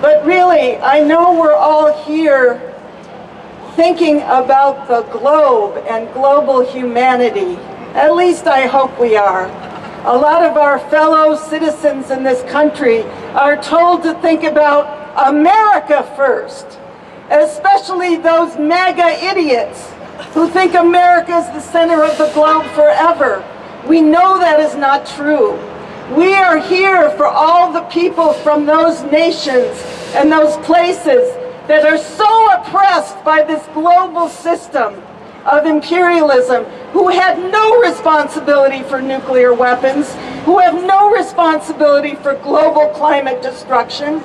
But really, I know we're all here thinking about the globe and global humanity. At least I hope we are. A lot of our fellow citizens in this country are told to think about America first, especially those MAGA idiots who think America is the center of the globe forever. We know that is not true. We are here for all the people from those nations and those places that are so oppressed by this global system of imperialism, who had no responsibility for nuclear weapons, who have no responsibility for global climate destruction,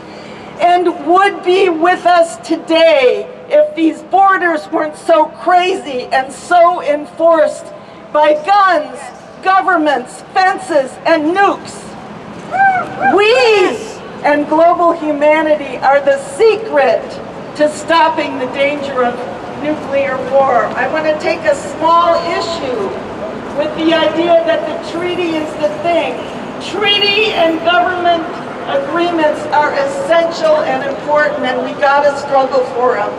and would be with us today if these borders weren't so crazy and so enforced by guns, governments, fences, and nukes. We and global humanity are the secret to stopping the danger of nuclear war. I want to take a small issue with the idea that the treaty is the thing. Treaty and government agreements are essential and important, and we gotta struggle for them.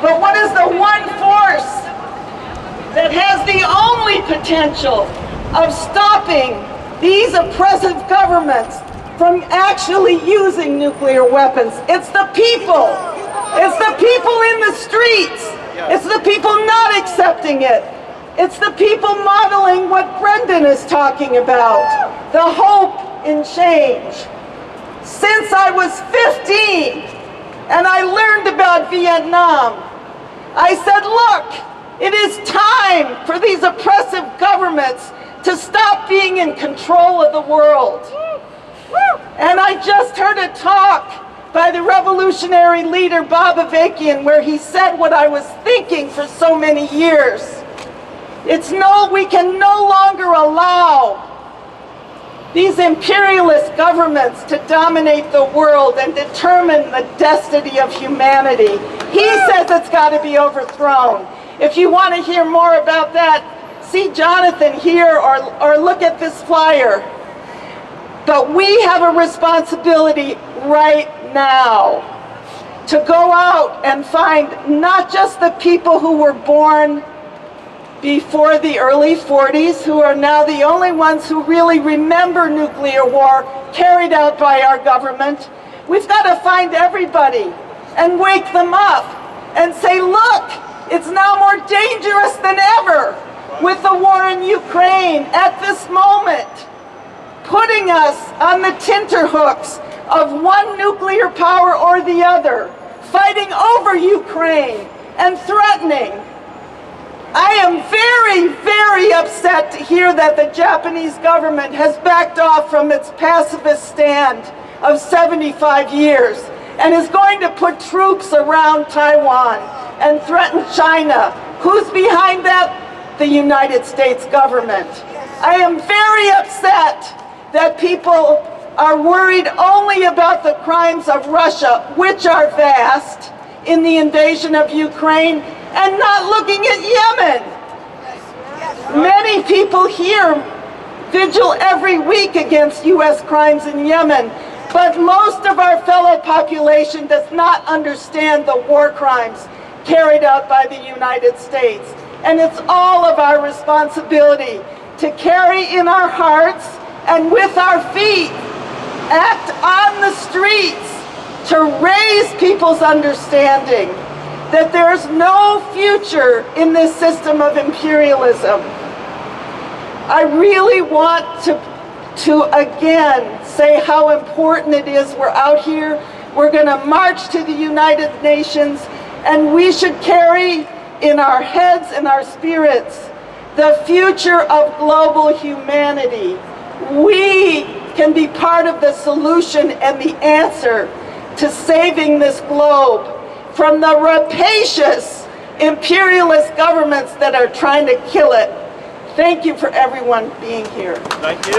But what is the one force that has the only potential of stopping these oppressive governments from actually using nuclear weapons? It's the people. It's the people in the streets. It's the people not accepting it. It's the people modeling what Brendan is talking about, the hope in change. Since I was 15 and I learned about Vietnam, I said, look, it is time for these oppressive governments to stop being in control of the world. And I just heard a talk by the revolutionary leader Bob Avakian where he said what I was thinking for so many years. We can no longer allow these imperialist governments to dominate the world and determine the destiny of humanity. He says it's got to be overthrown. If you want to hear more about that, see Jonathan here or look at this flyer. But we have a responsibility right now to go out and find not just the people who were born before the early 40s, who are now the only ones who really remember nuclear war carried out by our government. We've got to find everybody and wake them up and say, look, it's now more dangerous than ever with the war in Ukraine at this moment, putting us on the tenterhooks of one nuclear power or the other, fighting over Ukraine and threatening. I am very, very upset to hear that the Japanese government has backed off from its pacifist stand of 75 years and is going to put troops around Taiwan and threaten China. Who's behind that? The United States government. I am very upset that people are worried only about the crimes of Russia, which are vast, in the invasion of Ukraine, and not looking at Yemen. Many people here vigil every week against U.S. crimes in Yemen, but most of our fellow population does not understand the war crimes carried out by the United States. And it's all of our responsibility to carry in our hearts and with our feet, act on the streets to raise people's understanding that there's no future in this system of imperialism. I really want to again say how important it is we're out here. We're going to march to the United Nations, and we should carry in our heads and our spirits the future of global humanity. We can be part of the solution and the answer to saving this globe from the rapacious imperialist governments that are trying to kill it. Thank you for everyone being here. Thank you.